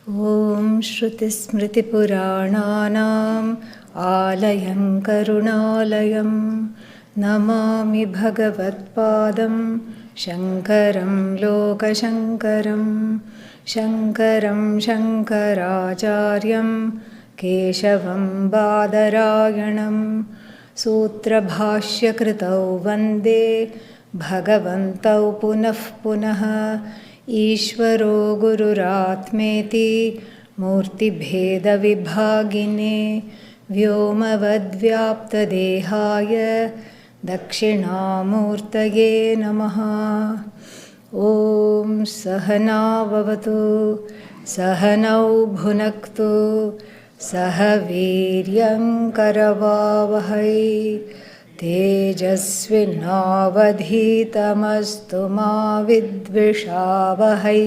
ॐ श्रुतिस्मृतिपुराणानाम् आलयं करुणालयं नमामि भगवत्पादं शङ्करं लोकशङ्करं शङ्करं शङ्कराचार्यं केशवं बादरायणं सूत्रभाष्यकृतौ वन्दे भगवन्तौ पुनः पुनः ईश्वरो गुरुरात्मेति मूर्तिभेदविभागिने व्योमवद्व्याप्तदेहाय दक्षिणामूर्तये नमः। ॐ सहना भवतु सहनौ भुनक्तु सह वीर्यङ्करवावहै तेजस्विनावधीतमस्तु मा विद्विषावहै।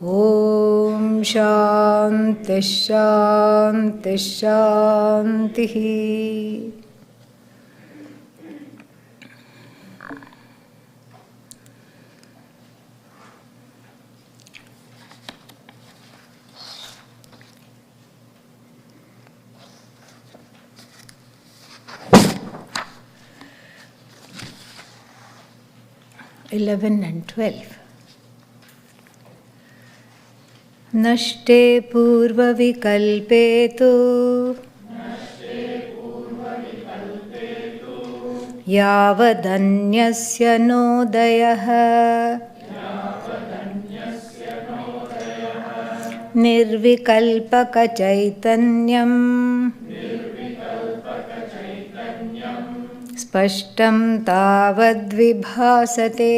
ॐ शान्तिः शान्तिः शान्तिः। 11 and 12. नष्टे पूर्वविकल्पे तु यावदन्यस्य नोदयः निर्विकल्पकचैतन्यम् स्पष्टं तावद्विभासते।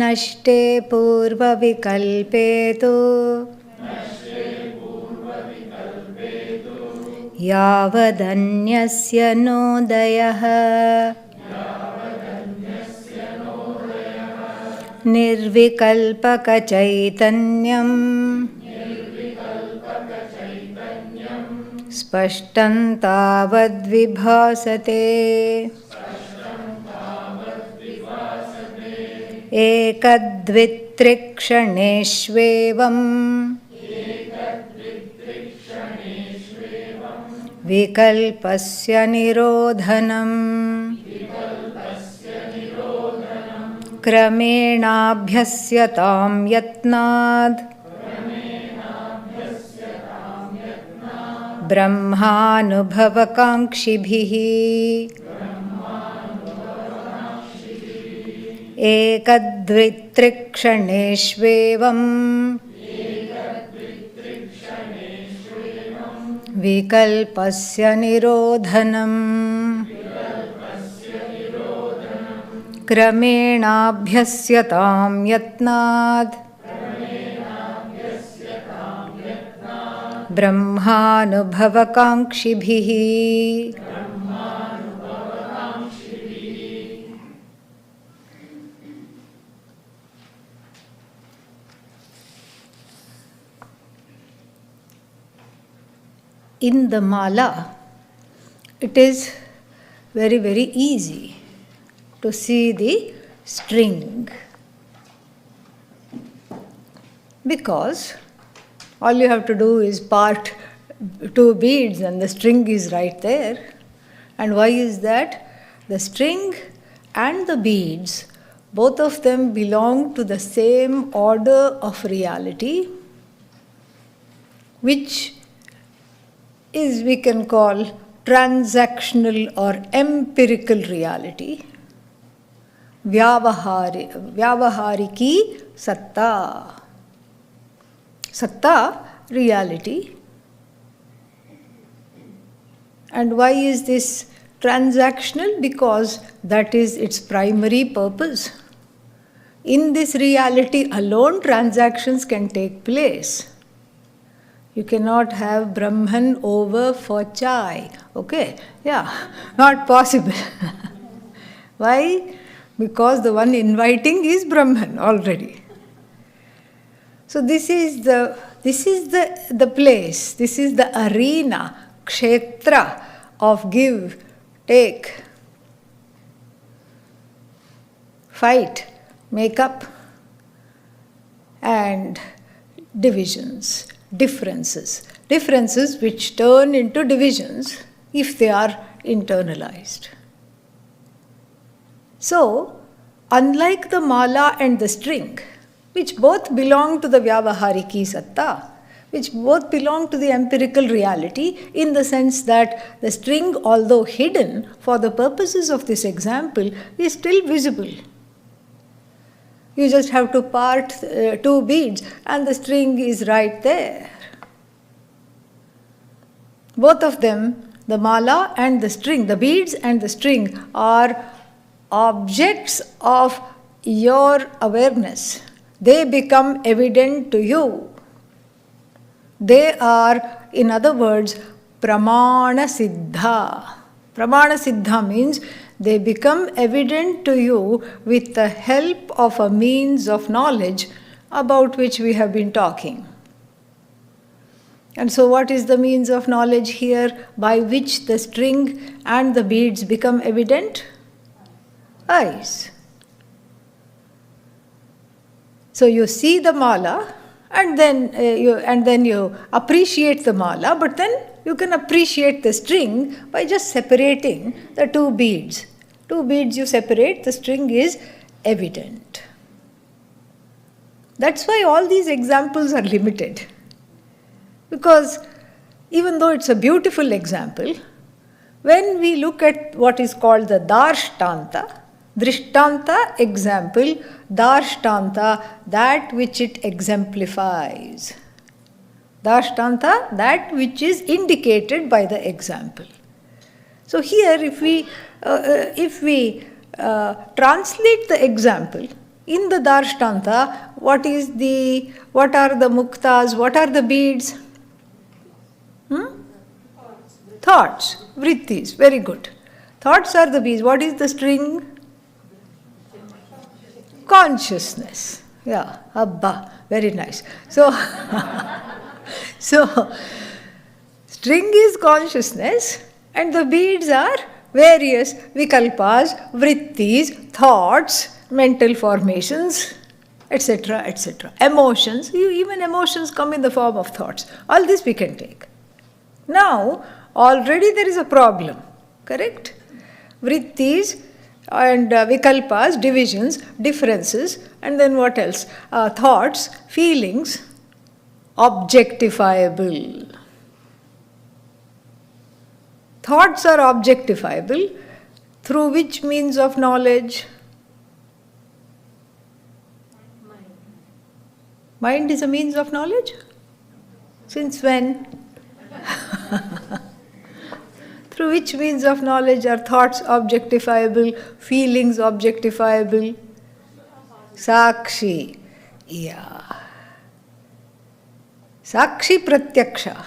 नष्टे पूर्वविकल्पे तु यावदन्यस्य नोदयः निर्विकल्पकचैतन्यम् स्पष्टं तावद्विभासते। एकद्वित्रिक्षणेष्वेवम् विकल्पस्य निरोधनम् क्रमेणाभ्यस्यतां यत्नाद् ब्रह्मानुभवकाङ्क्षिभिः। एकद्वित्रिक्षणेष्वेवम् विकल्पस्य निरोधनम् क्रमेणाभ्यस्यतां यत्नाद् ब्रह्मानुभवकाङ्क्षिभिः। In the mala, it is very, very easy to see the string, because all you have to do is part two beads and the string is right there. And why is that? The string and the beads, both of them belong to the same order of reality, which is, we can call, transactional or empirical reality. Vyavahariki satta. Satta, reality. And why is this transactional? Because that is its primary purpose. In this reality alone, transactions can take place. You cannot have Brahman over for chai. Okay? Yeah, not possible. Why? Because the one inviting is Brahman already. So this is the place, this is the arena, kshetra of give, take, fight, makeup, and divisions, differences. Differences which turn into divisions if they are internalized. So, unlike the mala and the string, which both belong to the Vyavahariki Satta, which both belong to the empirical reality in the sense that the string, although hidden for the purposes of this example, is still visible. You just have to part two beads and the string is right there. Both of them, the mala and the string, the beads and the string, are objects of your awareness. They become evident to you. They are, in other words, pramana siddha. Pramana siddha means they become evident to you with the help of a means of knowledge about which we have been talking. And so what is the means of knowledge here by which the string and the beads become evident? Eyes. So you see the mala and then you appreciate the mala, but then you can appreciate the string by just separating the two beads. Two beads you separate, the string is evident. That's why all these examples are limited. Because even though it's a beautiful example, when we look at what is called the darshtanta, drishtanta example, darshtanta, that which it exemplifies. Darshtanta, that which is indicated by the example. So here, if we translate the example in the darshtanta, what are the muktas, what are the beads? Thoughts, vrittis, very good. Thoughts are the beads. What is the string? Consciousness. Yeah, abba, very nice. So, string is consciousness and the beads are various vikalpas, vrittis, thoughts, mental formations, etc., etc. Emotions, even emotions come in the form of thoughts. All this we can take. Now, already there is a problem, correct? Vrittis and vikalpas, divisions, differences, and then what else? Thoughts, feelings, objectifiable. Thoughts are objectifiable through which means of knowledge? Mind is a means of knowledge? Since when? Through which means of knowledge are thoughts objectifiable, feelings objectifiable? Sakshi. Yeah. Sakshi pratyaksha.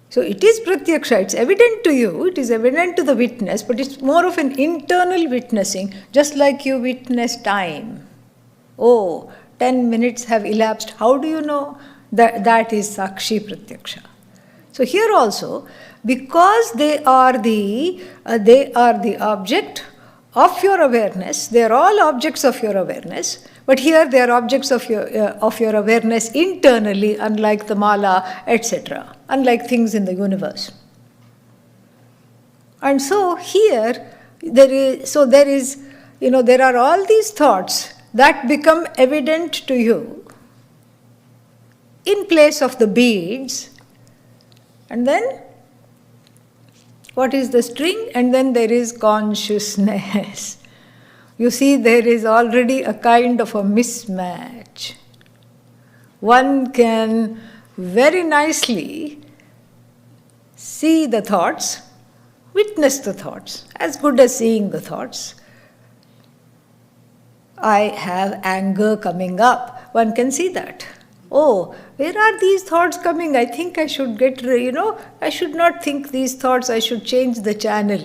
So it is pratyaksha, it's evident to you, it is evident to the witness, but it's more of an internal witnessing, just like you witness time. Oh, 10 minutes have elapsed. How do you know? That is Sakshi Pratyaksha. So here also, because they are the object of your awareness, they are all objects of your awareness, but here they are objects of your awareness internally, unlike the mala, etc., unlike things in the universe. And so here, there are all these thoughts that become evident to you in place of the beads. And then, what is the string? And then there is consciousness. You see, there is already a kind of a mismatch. One can very nicely see the thoughts, witness the thoughts, as good as seeing the thoughts. I have anger coming up. One can see that. Oh, where are these thoughts coming? I think I should I should not think these thoughts. I should change the channel,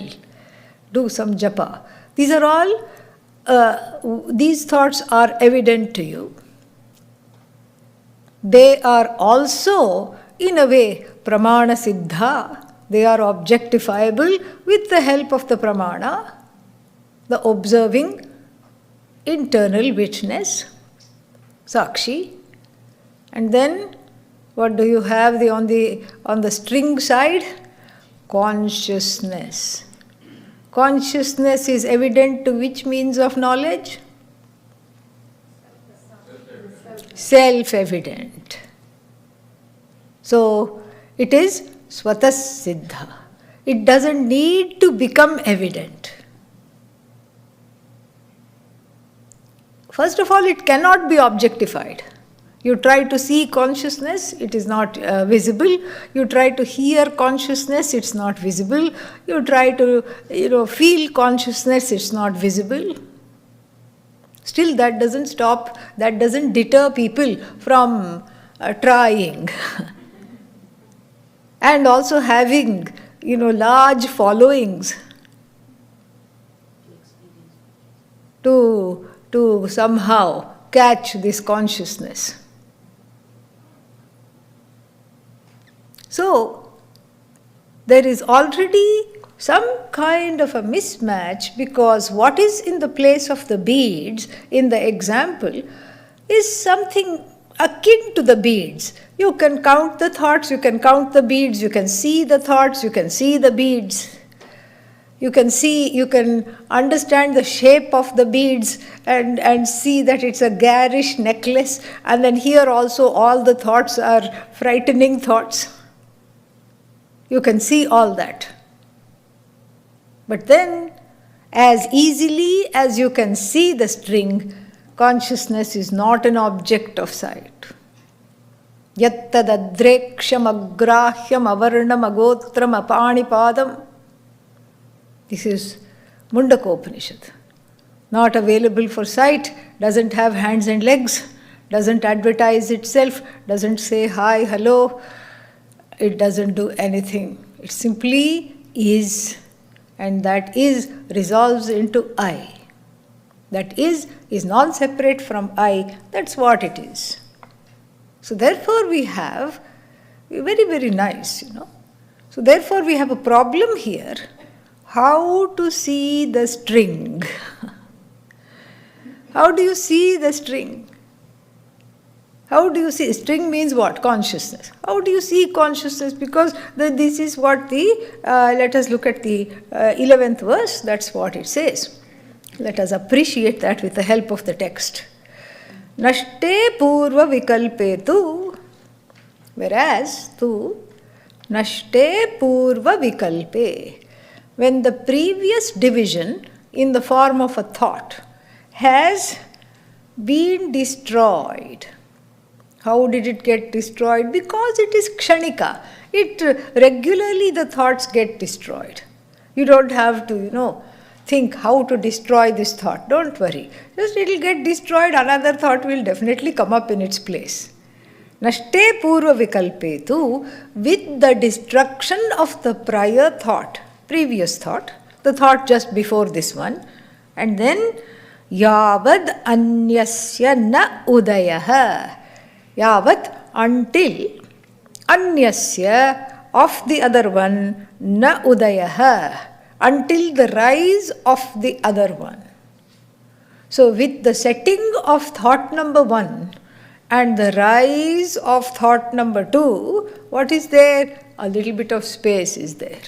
do some japa. These are all, these thoughts are evident to you. They are also, in a way, pramana siddha. They are objectifiable with the help of the pramana, the observing internal witness, Sakshi. And then what do you have on the string side? Consciousness. Consciousness is evident to which means of knowledge? Self-evident. So it is swatas siddha. It doesn't need to become evident. First of all, it cannot be objectified. You try to see consciousness, it is not visible. You try to hear consciousness, it's not visible. You try to feel consciousness, it's not visible. Still, that doesn't stop, that doesn't deter people from trying. And also having, large followings to somehow catch this consciousness. So, there is already some kind of a mismatch, because what is in the place of the beads in the example is something akin to the beads. You can count the thoughts, you can count the beads, you can see the thoughts, you can see the beads. You can understand the shape of the beads and see that it's a garish necklace, and then here also all the thoughts are frightening thoughts. You can see all that. But then, as easily as you can see the string, consciousness is not an object of sight. Yattadadreksham agrahyam avarnam agotram apanipadam. This is Mundaka-Upanishad. Not available for sight, doesn't have hands and legs, doesn't advertise itself, doesn't say hi, hello. It doesn't do anything. It simply is, and that is resolves into I. That is non-separate from I. That's what it is. So therefore we have, very, very nice, So therefore we have a problem here. How to see the string? How do you see the string? How do you see? String means what? Consciousness. How do you see consciousness? Because this is what let us look at the 11th verse. That's what it says. Let us appreciate that with the help of the text. Nashte purva vikalpe tu, whereas tu, nashte purva vikalpe. When the previous division in the form of a thought has been destroyed. How did it get destroyed? Because it is kshanika. Regularly the thoughts get destroyed. You don't have to, think how to destroy this thought. Don't worry. Just it will get destroyed, another thought will definitely come up in its place. Nashte purva vikalpetu, with the destruction of the prior thought, previous thought, the thought just before this one, and then yavad anyasya na udayaha. Yavat, until anyasya, of the other one, na udayaha, until the rise of the other one. So with the setting of thought number 1 and the rise of thought number 2, what is there? A little bit of space is there.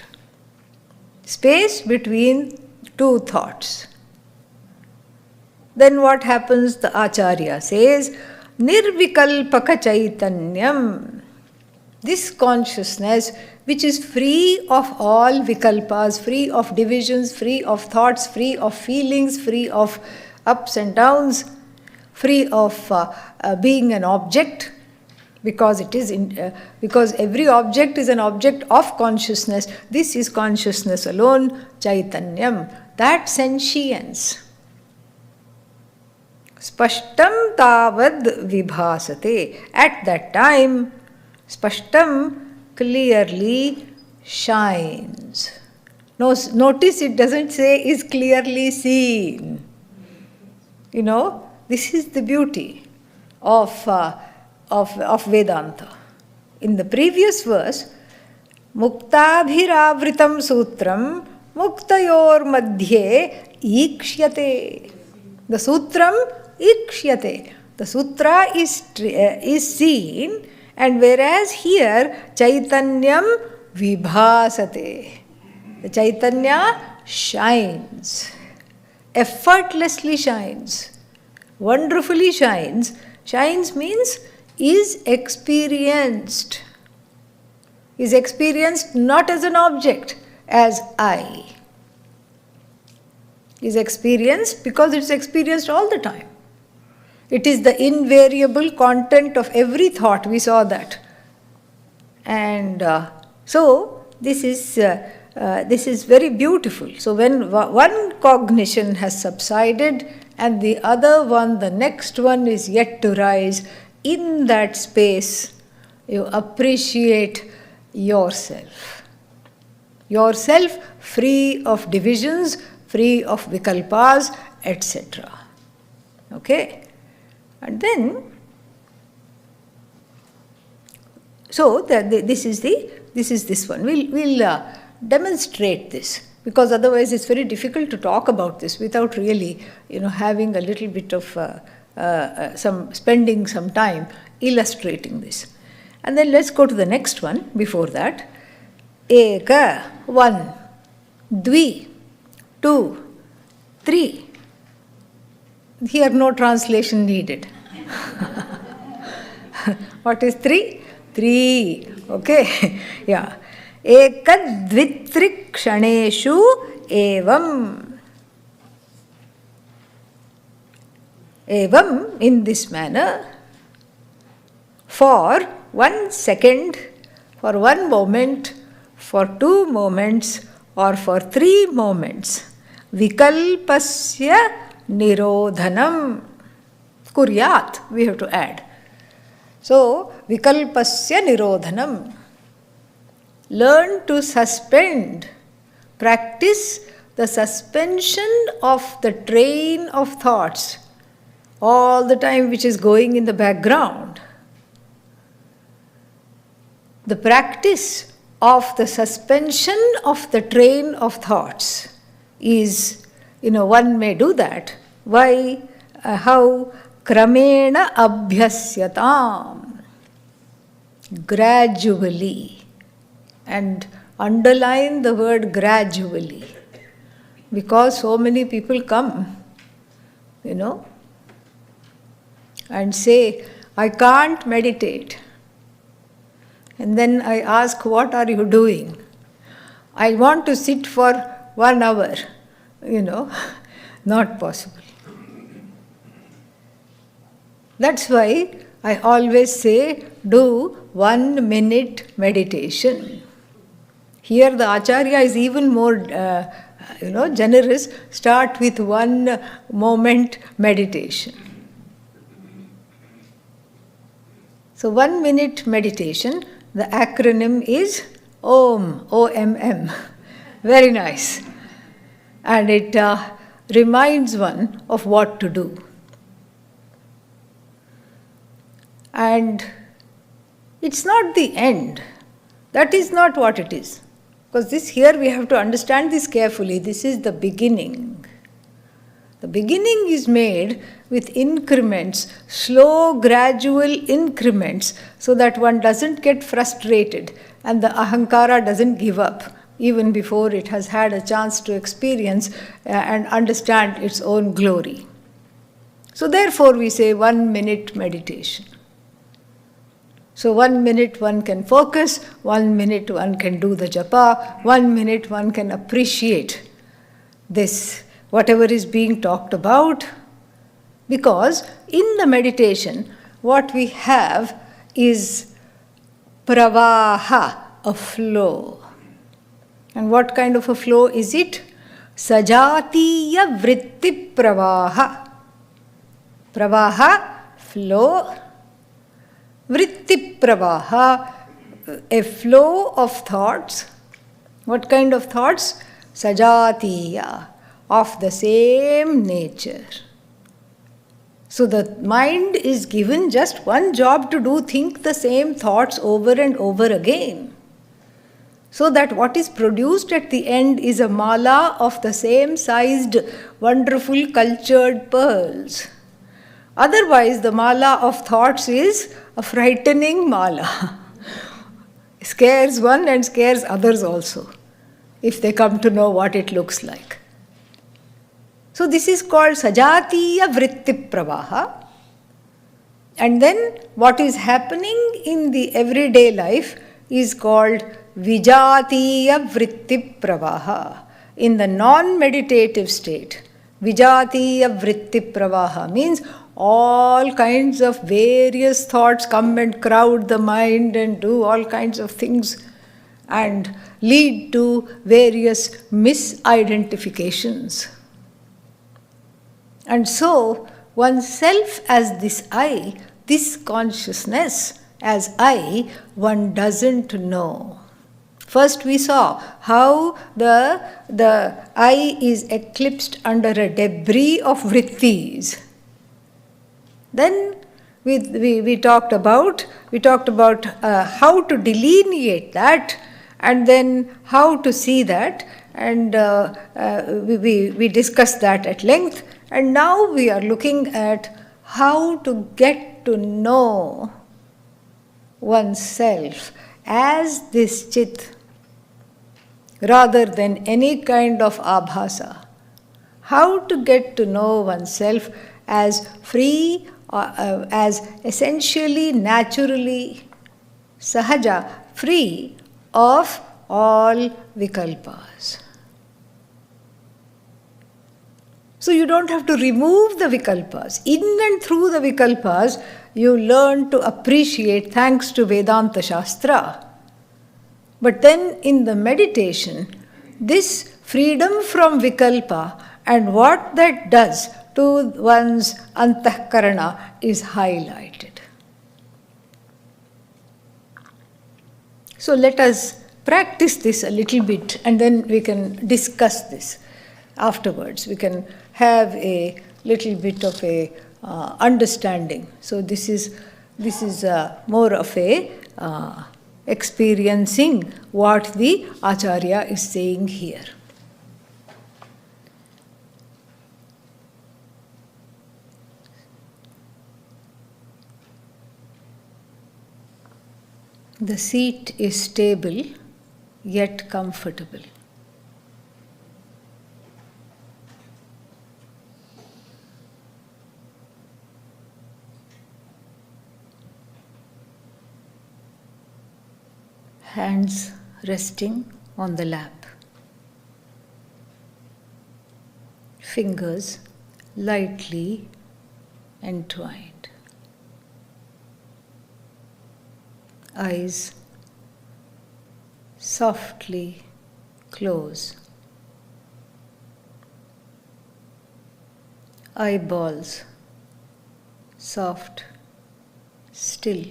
Space between two thoughts. Then what happens? The Acharya says, Nirvikalpaka Chaitanyam. This consciousness, which is free of all vikalpas, free of divisions, free of thoughts, free of feelings, free of ups and downs, free of being an object, because because every object is an object of consciousness. This is consciousness alone, Chaitanyam, that sentience. Spashtam tavad vibhasate. At that time, Spashtam clearly shines. Notice it doesn't say is clearly seen. This is the beauty of Vedanta. In the previous verse, Muktabhiravritam sutram muktayor madhye ikshyate. The sutram ikshyate. The sutra is seen, and whereas here chaitanyam vibhasate. The Chaitanya shines, effortlessly shines, wonderfully shines. Shines means is experienced. Is experienced not as an object, as I. Is experienced because it's experienced all the time. It is the invariable content of every thought. We saw that. And so this is very beautiful. So when one cognition has subsided and the other one, the next one is yet to rise, in that space you appreciate yourself. Yourself free of divisions, free of vikalpas, etc. Okay? And then, so this is this one. We'll demonstrate this, because otherwise it's very difficult to talk about this without really, having a little bit of spending some time illustrating this. And then let's go to the next one. Before that, eka, 1, dvi, 2, 3. Here no translation needed. What is 3? 3. Okay. Yeah. Ekadvitrik kshaneshu evam. Evam, in this manner, for 1 second, for 1 moment, for 2 moments, or for 3 moments, vikalpasya nirodhanam kuryat, we have to add. So, vikalpasya nirodhanam. Learn to suspend, practice the suspension of the train of thoughts all the time which is going in the background. The practice of the suspension of the train of thoughts is, one may do that. Why? How? Kramena abhyasyatam. Gradually. And underline the word gradually. Because so many people come, and say, I can't meditate. And then I ask, what are you doing? I want to sit for 1 hour. Not possible. That's why I always say, do 1 minute meditation. Here the Acharya is even more, generous. Start with 1 moment meditation. So 1 minute meditation, the acronym is OM, O-M-M. Very nice. And it reminds one of what to do. And it's not the end. That is not what it is. Because this here we have to understand this carefully. This is the beginning. The beginning is made with increments, slow, gradual increments, so that one doesn't get frustrated and the ahankara doesn't give up even before it has had a chance to experience and understand its own glory. So therefore we say 1 minute meditation. So 1 minute one can focus, 1 minute one can do the japa, 1 minute one can appreciate this, whatever is being talked about. Because in the meditation, what we have is pravaha, a flow. And what kind of a flow is it? Sajatiya vritti pravaha. Pravaha, flow. Vritti pravaha, a flow of thoughts. What kind of thoughts? Sajatiya, of the same nature. So the mind is given just one job to do, think the same thoughts over and over again. so that what is produced at the end is a mala of the same sized, wonderful, cultured pearls. Otherwise, the mala of thoughts is a frightening mala. Scares one and scares others also, if they come to know what it looks like. So this is called Sajatiya Vritti Pravaha. And then what is happening in the everyday life is called Vijatiya Vritti Pravaha. In the non-meditative state, Vijatiya Vritti Pravaha means all kinds of various thoughts come and crowd the mind and do all kinds of things and lead to various misidentifications. And so, oneself as this I, this consciousness as I, one doesn't know. First we saw how the I is eclipsed under a debris of vrittis. Then we talked about how to delineate that, and then how to see that, and we discussed that at length. And now we are looking at how to get to know oneself as this chit rather than any kind of abhasa. How to get to know oneself as free, as essentially, naturally, sahaja, free of all vikalpas. So you don't have to remove the vikalpas. In and through the vikalpas, you learn to appreciate thanks to Vedanta Shastra. But then in the meditation, this freedom from vikalpa and what that does to one's antahkarana is highlighted. So let us practice this a little bit and then we can discuss this afterwards. We can have a little bit of a understanding. So this is more of a experiencing what the Acharya is saying here. The seat is stable yet comfortable. Hands resting on the lap. Fingers lightly entwined. Eyes softly close. Eyeballs soft, still.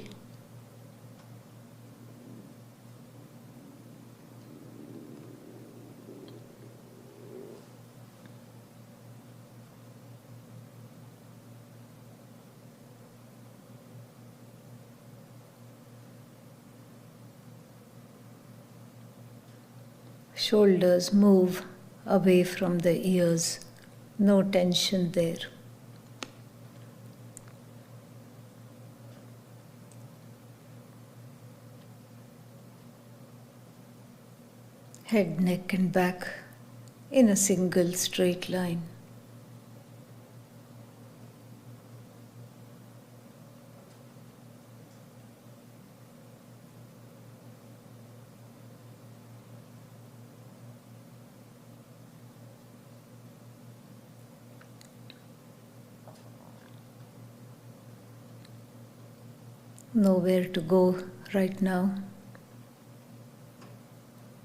Shoulders move away from the ears, no tension there. Head, neck and back in a single straight line. Nowhere to go right now.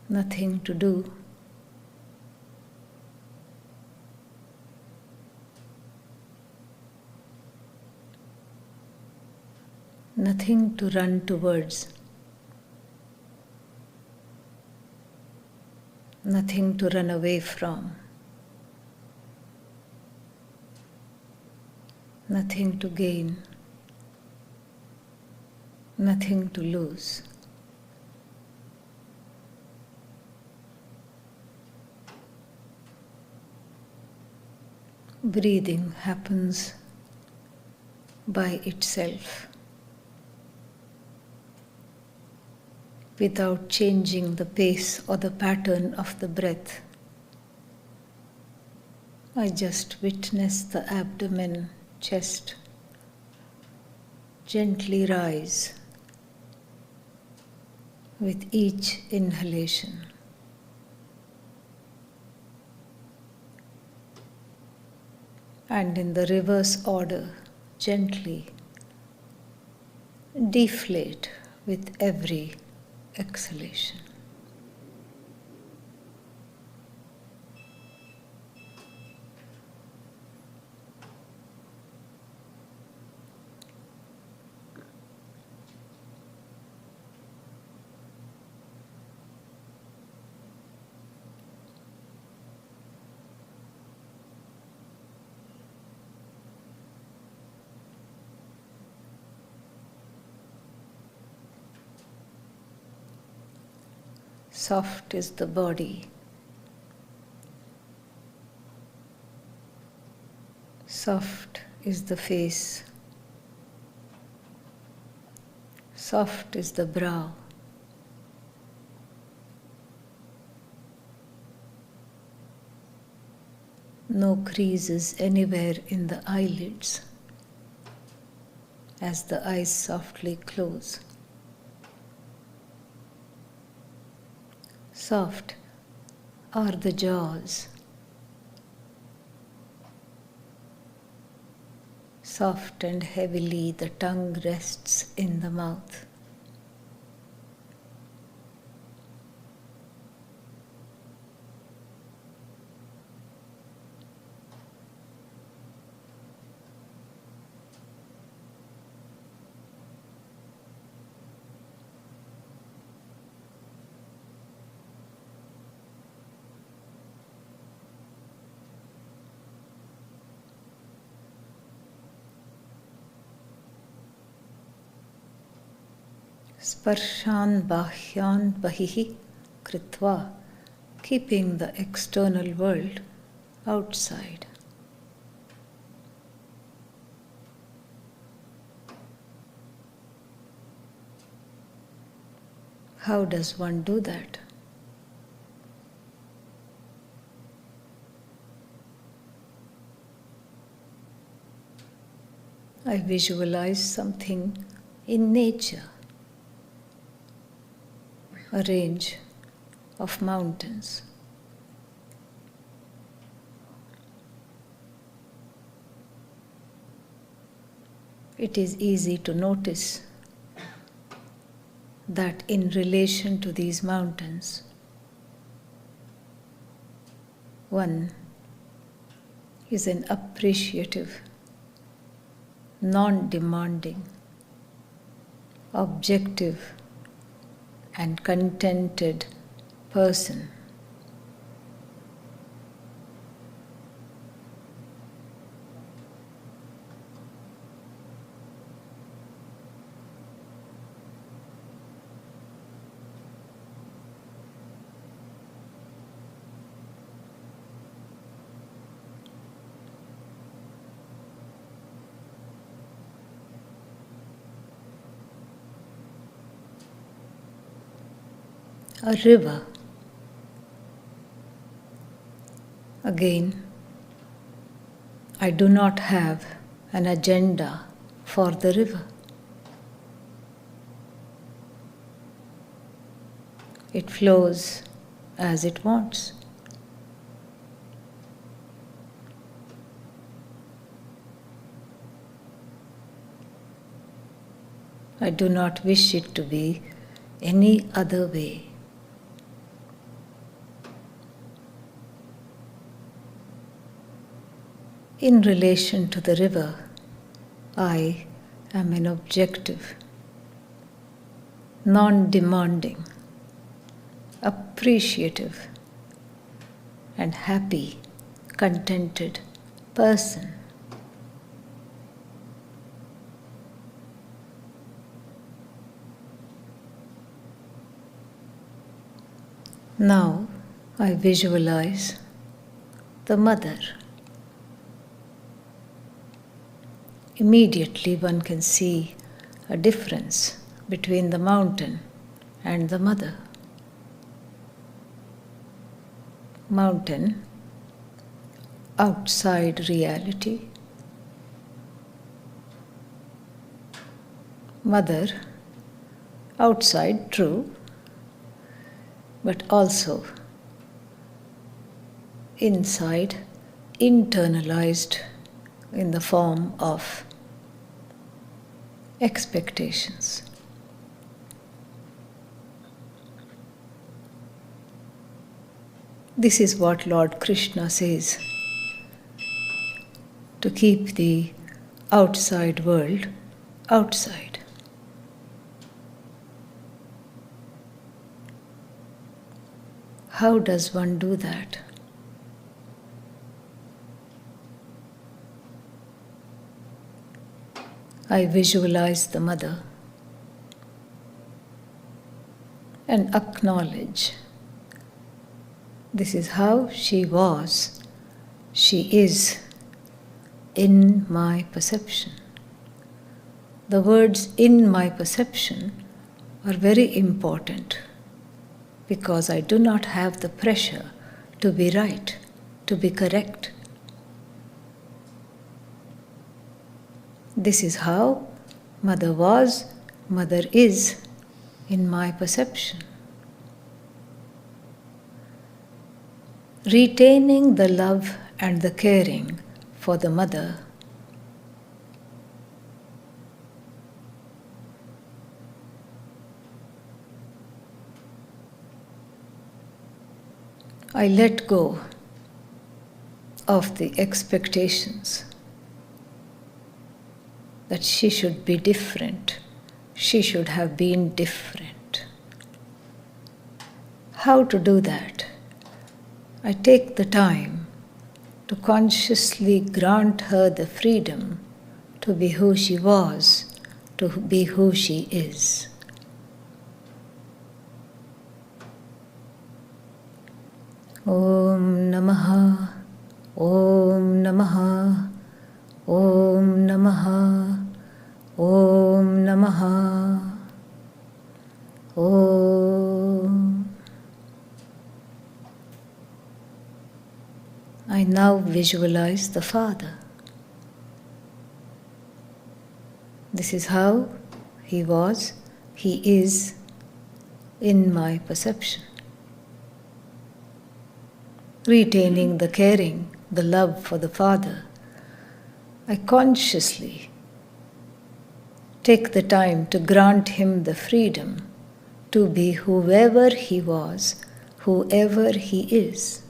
Nothing to do. Nothing to run towards. Nothing to run away from. Nothing to gain. Nothing to lose. breathing happens by itself without changing the pace or the pattern of the breath. I just witness the abdomen, chest gently rise with each inhalation. And in the reverse order, gently deflate with every exhalation. Soft is the body. Soft is the face. Soft is the brow. No creases anywhere in the eyelids as the eyes softly close. Soft are the jaws. Soft and heavily the tongue rests in the mouth. Sparshan bahyan bahihi kritva, keeping the external world outside. How does one do that? I visualize something in nature. A range of mountains. It is easy to notice that in relation to these mountains, one is an appreciative, non-demanding, objective, and contented person. A river. Again, I do not have an agenda for the river. It flows as it wants. I do not wish it to be any other way. In relation to the river, I am an objective, non-demanding, appreciative, and happy, contented person. Now I visualize the mother. immediately one can see a difference between the mountain and the mother. Mountain, outside reality. Mother, outside, true, but also inside, internalized in the form of expectations. This is what Lord Krishna says, to keep the outside world outside. How does one do that? I visualize the mother and acknowledge this is how she was, she is in my perception. The words "in my perception" are very important because I do not have the pressure to be right, to be correct. This is how mother was, mother is in my perception. Retaining the love and the caring for the mother I let go of the expectations that she should be different, she should have been different. How to do that? I take the time to consciously grant her the freedom to be who she was, to be who she is. Om Namaha, Om Namaha, Om Namaha, Om Namaha, Om. I now visualize the Father. This is how he was, he is in my perception. Retaining the caring, the love for the Father, I consciously take the time to grant him the freedom to be whoever he was, whoever he is.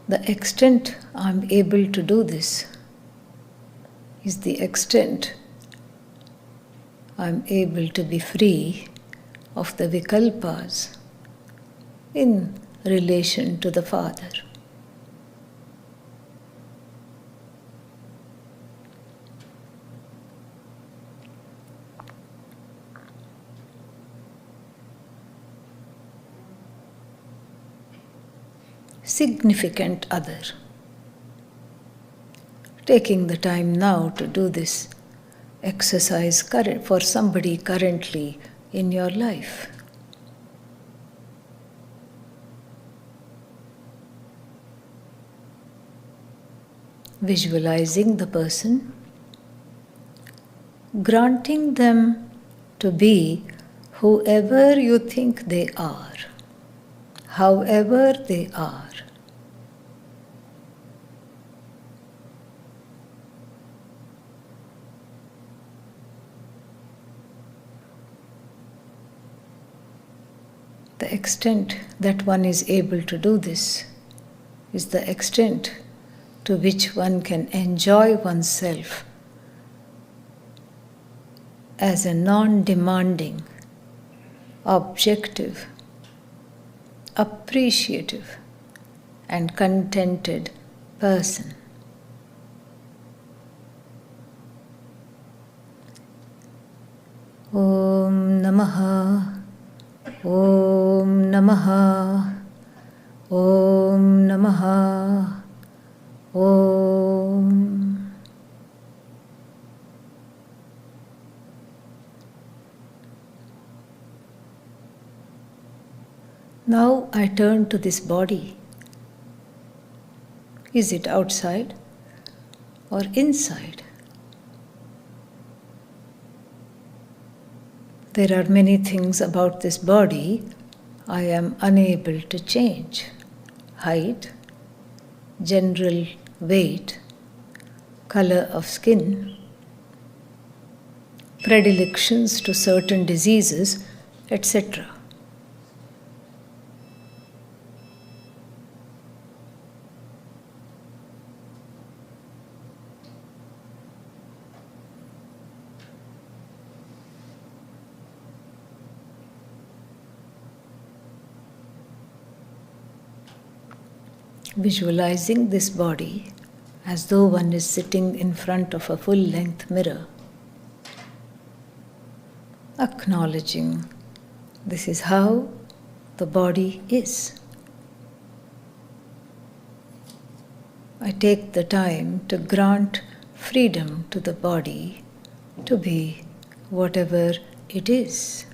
The extent I'm able to do this is the extent I'm able to be free of the vikalpas in relation to the Father. Significant other. Taking the time now to do this exercise for somebody currently in your life. Visualizing the person, granting them to be whoever you think they are, however they are. The extent that one is able to do this is the extent to which one can enjoy oneself as a non-demanding, objective, appreciative, and contented person. Om Namaha, Om Namaha, Om Namaha. Namaha. Om. Now I turn to this body. Is it outside or inside? There are many things about this body I am unable to change. Height, general weight, color of skin, predilections to certain diseases, etc. Visualizing this body as though one is sitting in front of a full-length mirror. Acknowledging this is how the body is. I take the time to grant freedom to the body to be whatever it is.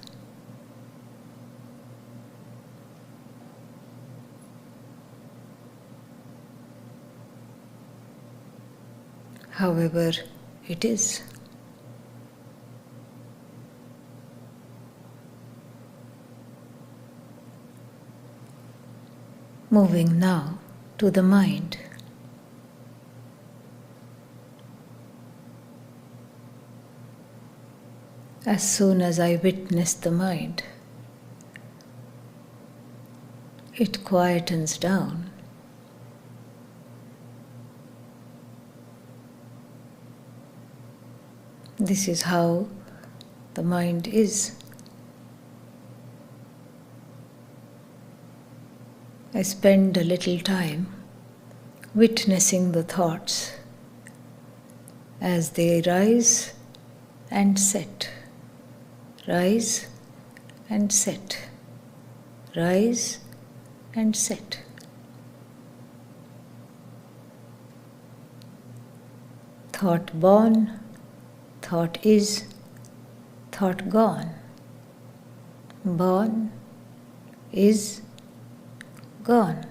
However it is. Moving now to the mind. As soon as I witness the mind, it quietens down. This is how the mind is. I spend a little time witnessing the thoughts as they rise and set, rise and set, rise and set. Thought born, thought is, thought gone. Born, is, gone.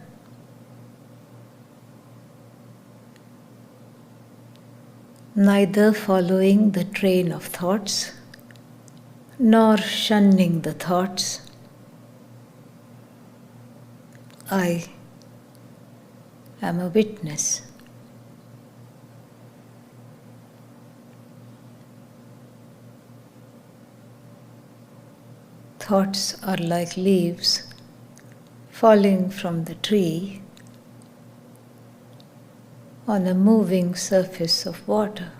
Neither following the train of thoughts, nor shunning the thoughts. I am a witness. Thoughts are like leaves falling from the tree on a moving surface of water.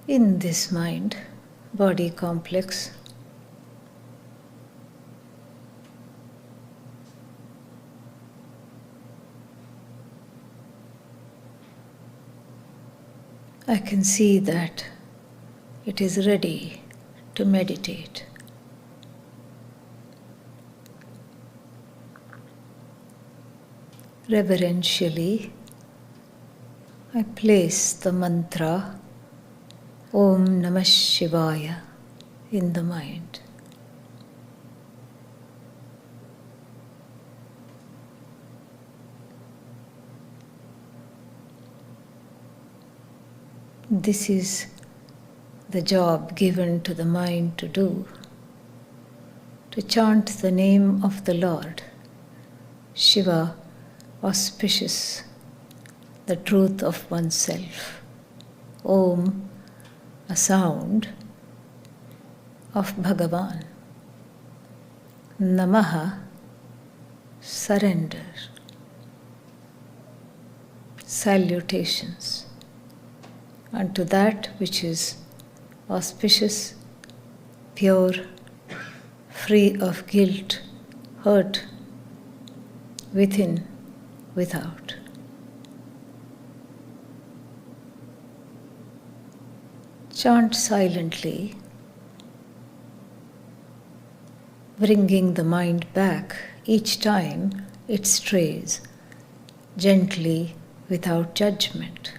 In this mind-body complex, I can see that it is ready to meditate. Reverentially, I place the mantra Om Namah Shivaya in the mind. This is the job given to the mind to do, to chant the name of the Lord, Shiva, auspicious, the truth of oneself. Om, a sound of Bhagavan. Namaha, surrender. Salutations unto that which is auspicious, pure, free of guilt, hurt within, without. Chant silently, bringing the mind back each time it strays, gently, without judgment.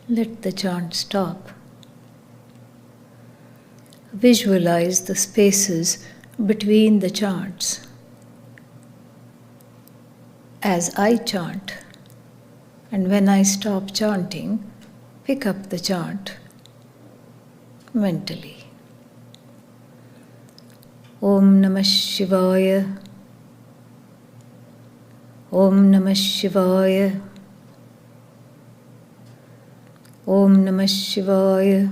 Let the chant stop. Visualize the spaces between the chants. As I chant, and when I stop chanting, pick up the chant mentally. Om Namah Shivaya. Om Namah Shivaya. Om Namah Shivaya.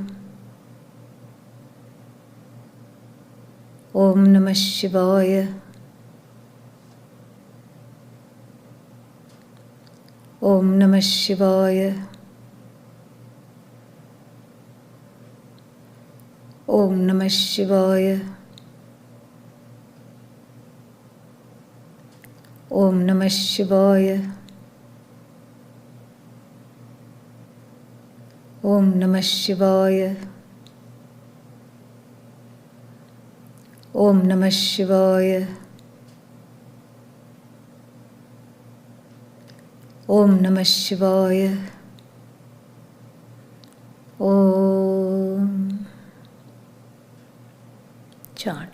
Om Namah Shivaya. Om Namah Shivaya. Om Namah Shivaya. Om Namah Shivaya. Om Namah Shivaya. Om Namah Shivaya. Om Namah Shivaya. Om. Chant.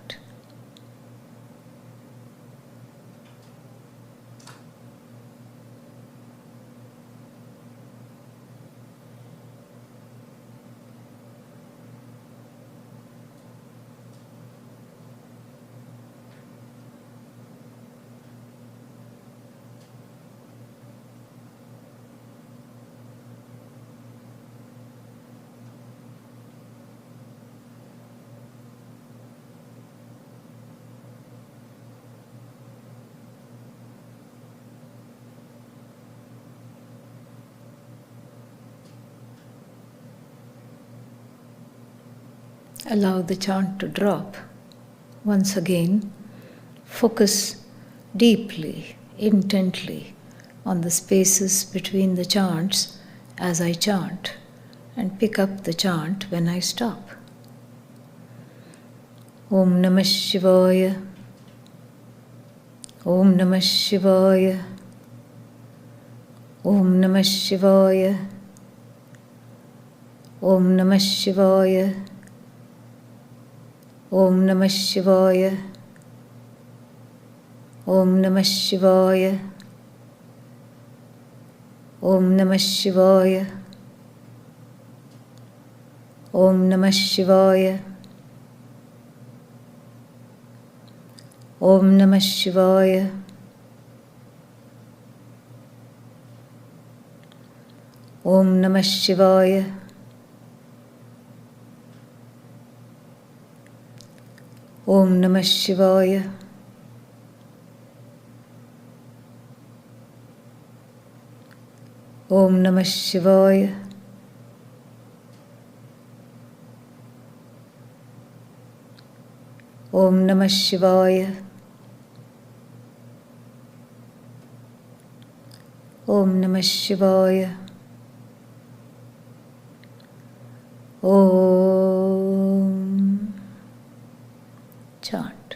Allow the chant to drop. Once again, focus deeply, intently on the spaces between the chants as I chant, and pick up the chant when I stop. Om Namah Shivaya. Om Namah Shivaya. Om Namah Shivaya. Om Namah Shivaya. Om Namah Shivaya. Om Namah Shivaya. Om Namah Shivaya. Om Namah Shivaya. Om Namah Shivaya. Om Namah Shivaya. Om Namah Shivaya. Om Namah Shivaya. Om Namah Shivaya. Om Namah Shivaya. Om. Chant.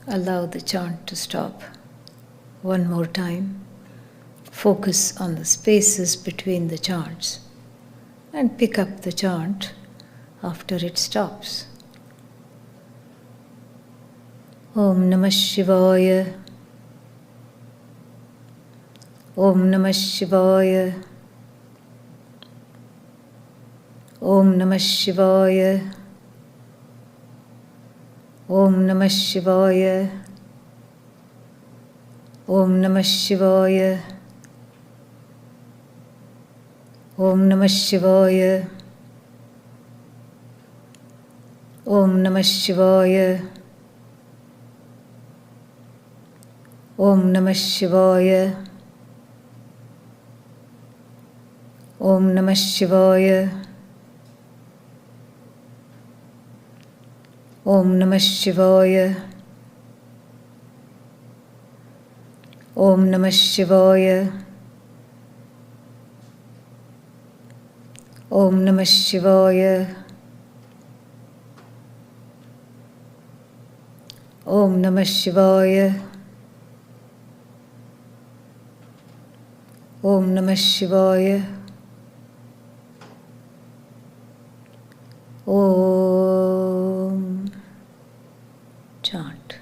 Allow the chant to stop. One more time. Focus on the spaces between the chants and pick up the chant after it stops. Om Namah Shivaya. Om Namah Shivaya. Om Namah Shivaya. Om Namah Shivaya. Om Namah Shivaya. Om Namah Shivaya. Om Namah Shivaya. Om Namah Shivaya. Om Namah Shivaya. Om Namah Shivaya. Om Namah Shivaya. Om Namah Shivaya. Om Namah Shivaya. Om Namah Shivaya. Om. Chant.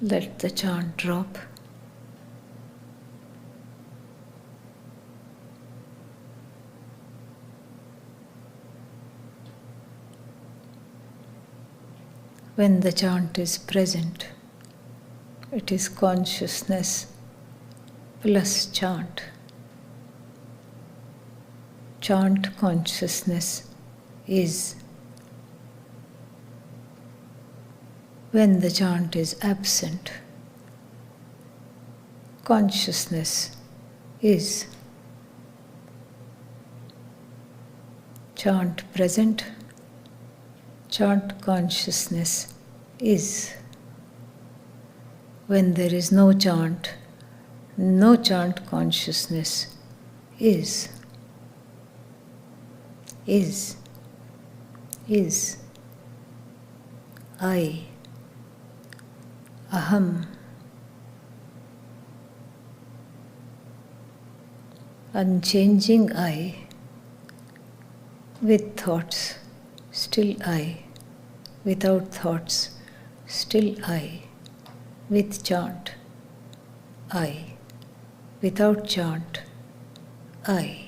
Let the chant drop. When the chant is present, it is consciousness plus chant. Chant consciousness is. When the chant is absent, consciousness is. Chant present, chant consciousness is. When there is no chant consciousness is. Is. I. Aham. Unchanging I. With thoughts, still I. Without thoughts, still I. With chant, I. Without chant, I.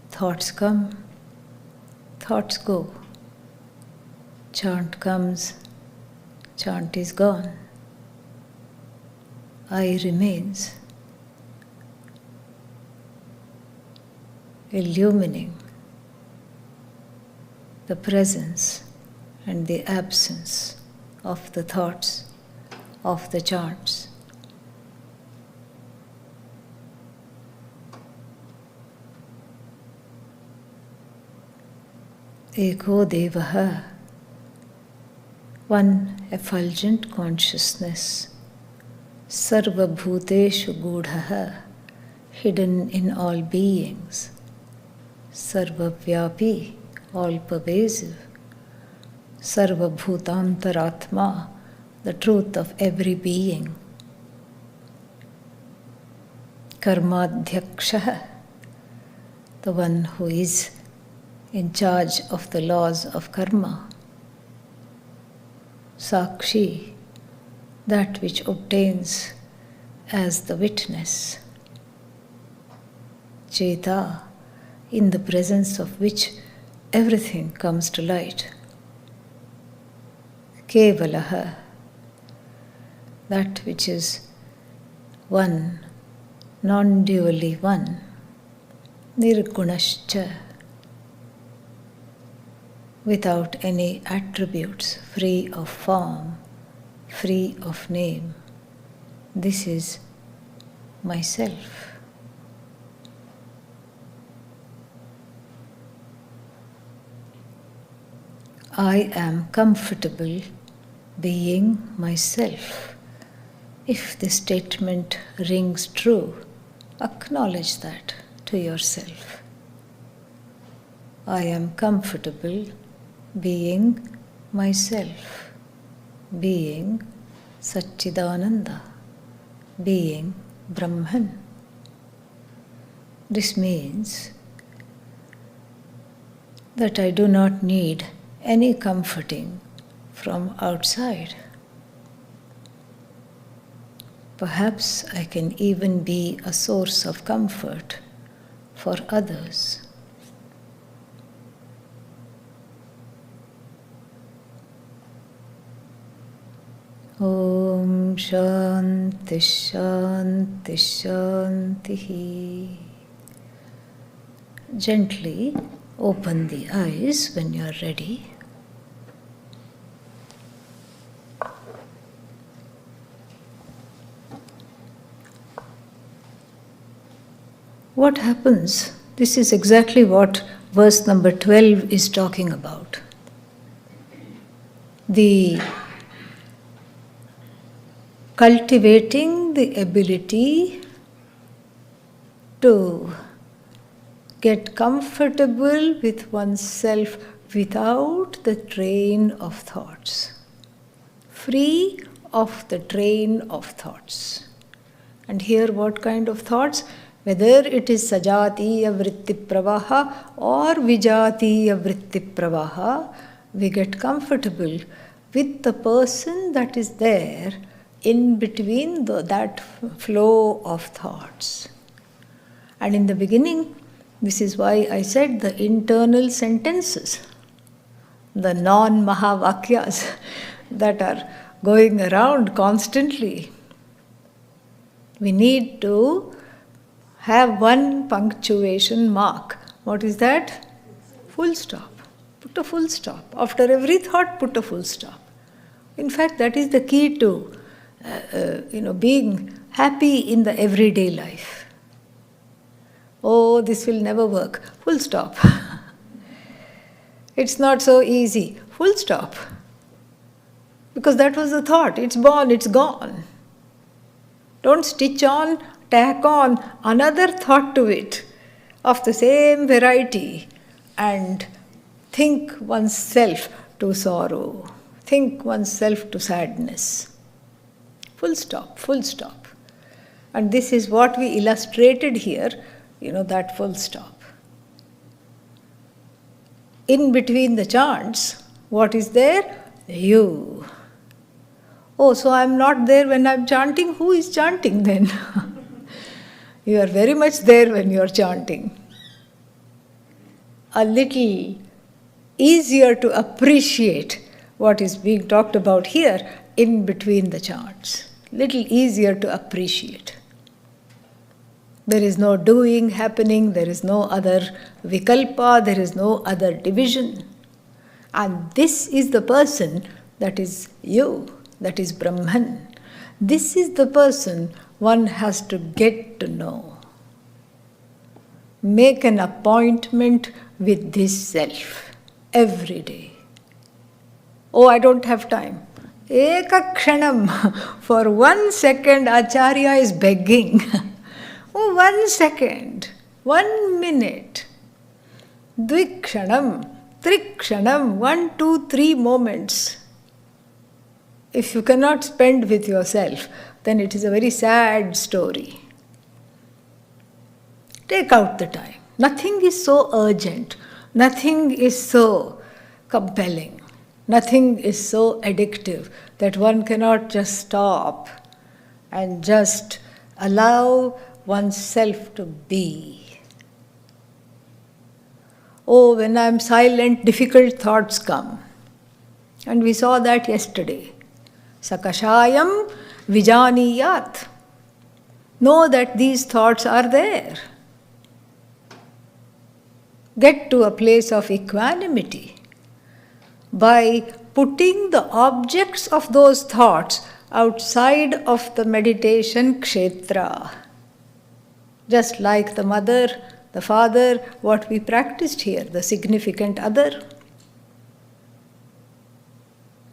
Thoughts come, thoughts go. Chant comes, chant is gone. I remains, illumining the presence and the absence of the thoughts, of the chants. Eko Devaha, one effulgent consciousness, Sarva Bhuteshu Gudhaha, hidden in all beings, Sarva Vyapi, all pervasive, Sarva Bhutantaratma, the truth of every being, Karmadhyaksha, the one who is in charge of the laws of karma. Sakshi, that which obtains as the witness. Cheta, in the presence of which everything comes to light. Kevalaha, that which is one, non-dually one. Nirgunascha, without any attributes, free of form, free of name. This is myself. I am comfortable being myself. If this statement rings true, acknowledge that to yourself. I am comfortable being myself, being Satchidananda, being Brahman. This means that I do not need any comforting from outside. Perhaps I can even be a source of comfort for others. Om Shanti Shanti Shanti. Gently open the eyes when you are ready. What happens? This is exactly what verse number 12 is talking about. The cultivating the ability to get comfortable with oneself without the train of thoughts, free of the train of thoughts. And here, what kind of thoughts? Whether it is Sajatiya-Vritti Pravaha or Vijatiya-Vritti Pravaha, we get comfortable with the person that is there in between that flow of thoughts. And in the beginning, this is why I said the internal sentences, the non-Mahavakyas that are going around constantly. We need to have one punctuation mark. What is that? Full stop. Put a full stop. After every thought, put a full stop. In fact, that is the key to being happy in the everyday life. Oh, this will never work. Full stop. It's not so easy. Full stop. Because that was the thought. It's born, it's gone. Don't stitch on, tack on another thought to it of the same variety and think oneself to sorrow, think oneself to sadness. Full stop, full stop. And this is what we illustrated here, that full stop. In between the chants, what is there? You. Oh, so I'm not there when I'm chanting. Who is chanting then? You are very much there when you are chanting. A little easier to appreciate what is being talked about here in between the chants. Little easier to appreciate. There is no doing happening, there is no other vikalpa, there is no other division. And this is the person that is you, that is Brahman. This is the person one has to get to know. Make an appointment with this self every day. Oh, I don't have time. Ekakshanam. For 1 second, Acharya is begging. Oh, 1 second, 1 minute. Dvikshanam, trikshanam, 1, 2, 3 moments. If you cannot spend with yourself, then it is a very sad story. Take out the time. Nothing is so urgent. Nothing is so compelling. Nothing is so addictive that one cannot just stop and just allow oneself to be. Oh, when I am silent, difficult thoughts come. And we saw that yesterday. Sakashayam vijaniyat. Know that these thoughts are there. Get to a place of equanimity by putting the objects of those thoughts outside of the meditation kshetra. Just like the mother, the father, what we practiced here, the significant other.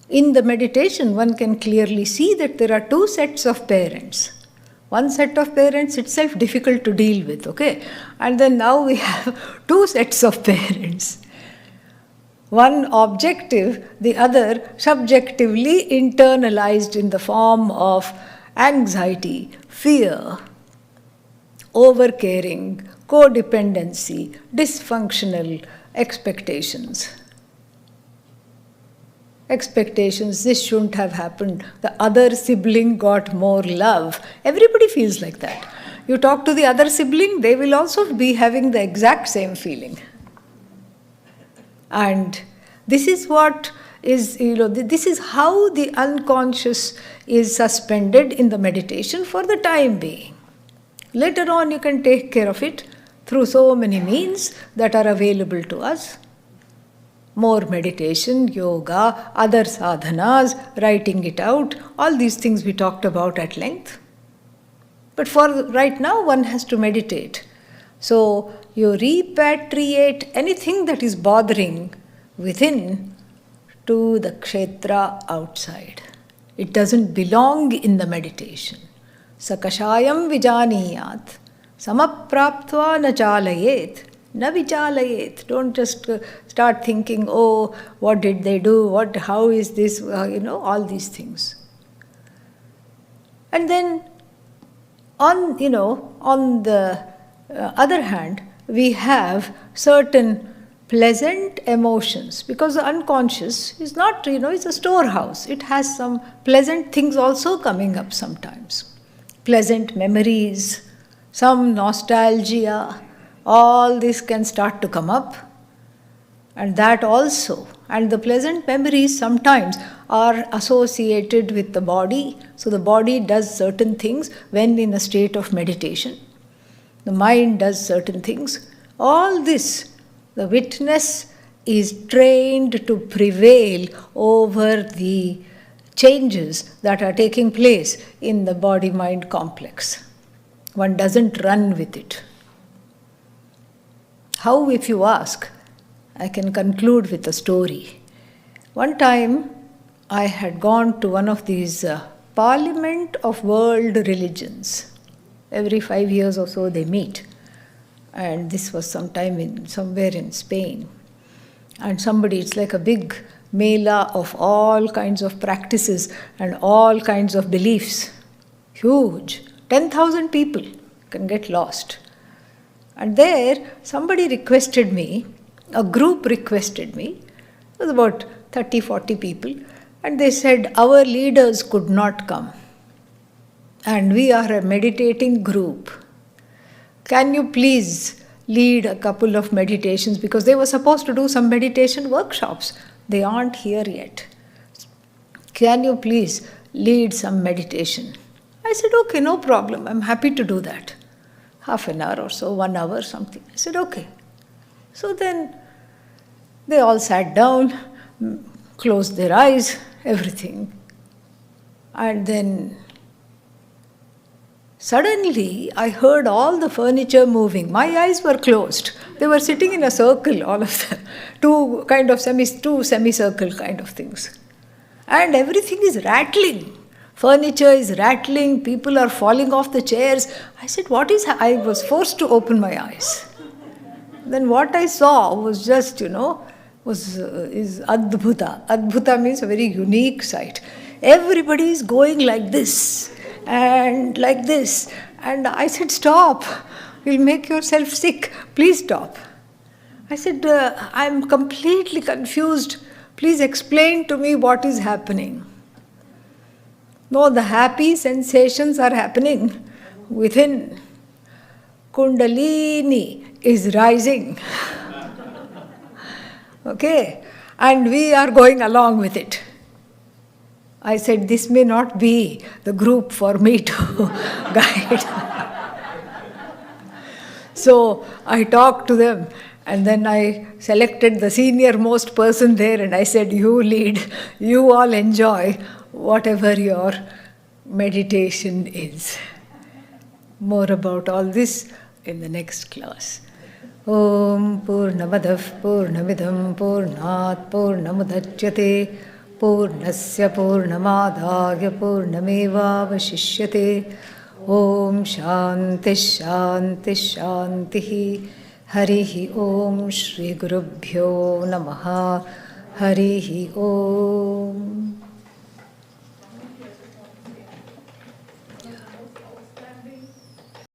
In the meditation, one can clearly see that there are two sets of parents. One set of parents itself difficult to deal with, okay? And then now we have two sets of parents. One objective, the other subjectively internalized in the form of anxiety, fear, overcaring, codependency, dysfunctional expectations. Expectations, this shouldn't have happened. The other sibling got more love. Everybody feels like that. You talk to the other sibling, they will also be having the exact same feeling. And this is what is, this is how the unconscious is suspended in the meditation for the time being. Later on, you can take care of it through so many means that are available to us. More meditation, yoga, other sadhanas, writing it out, all these things we talked about at length. But for right now, one has to meditate. So you repatriate anything that is bothering within to the kshetra outside. It doesn't belong in the meditation. Sakashayam vijaniyat, samapraptva na chalayet. Na vichalayet. Don't just start thinking, oh, what did they do? How is this? All these things. And then, on the other hand, we have certain pleasant emotions, because the unconscious is not, it's a storehouse. It has some pleasant things also coming up sometimes. Pleasant memories, some nostalgia. All this can start to come up, and that also. And the pleasant memories sometimes are associated with the body. So the body does certain things when in a state of meditation. The mind does certain things. All this, the witness is trained to prevail over the changes that are taking place in the body-mind complex. One doesn't run with it. How, if you ask? I can conclude with a story. One time, I had gone to one of these Parliament of World Religions. Every 5 years or so they meet. And this was somewhere in Spain. And it's like a big mela of all kinds of practices and all kinds of beliefs. Huge. 10,000 people can get lost. And there, somebody requested me, a group requested me, it was about 30, 40 people, and they said, our leaders could not come. And we are a meditating group. Can you please lead a couple of meditations? Because they were supposed to do some meditation workshops. They aren't here yet. Can you please lead some meditation? I said, okay, no problem. I'm happy to do that. Half an hour or so, 1 hour, something. I said, okay. So then they all sat down, closed their eyes, everything. And then suddenly I heard all the furniture moving. My eyes were closed. They were sitting in a circle, all of them. Two semicircle kind of things. And everything is rattling. Furniture is rattling, people are falling off the chairs. I said, I was forced to open my eyes. Then what I saw was just, is adbhuta. Adbhuta means a very unique sight. Everybody is going like this and like this. And I said, stop. You'll make yourself sick. Please stop. I said, I'm completely confused. Please explain to me what is happening. No, the happy sensations are happening within. Kundalini is rising. Okay? And we are going along with it. I said, this may not be the group for me to guide. So I talked to them, and then I selected the senior most person there, and I said, you lead, you all enjoy whatever your meditation is. More about all this in the next class. Om Purnamadav Purnamidam Purnat Purnamudachyate Purnasya Purnamadagya Purnameva Vashishyate. Om Shanti Shanti Shanti. Harihi Om Shri Gurubhyo Namaha. Harihi Om.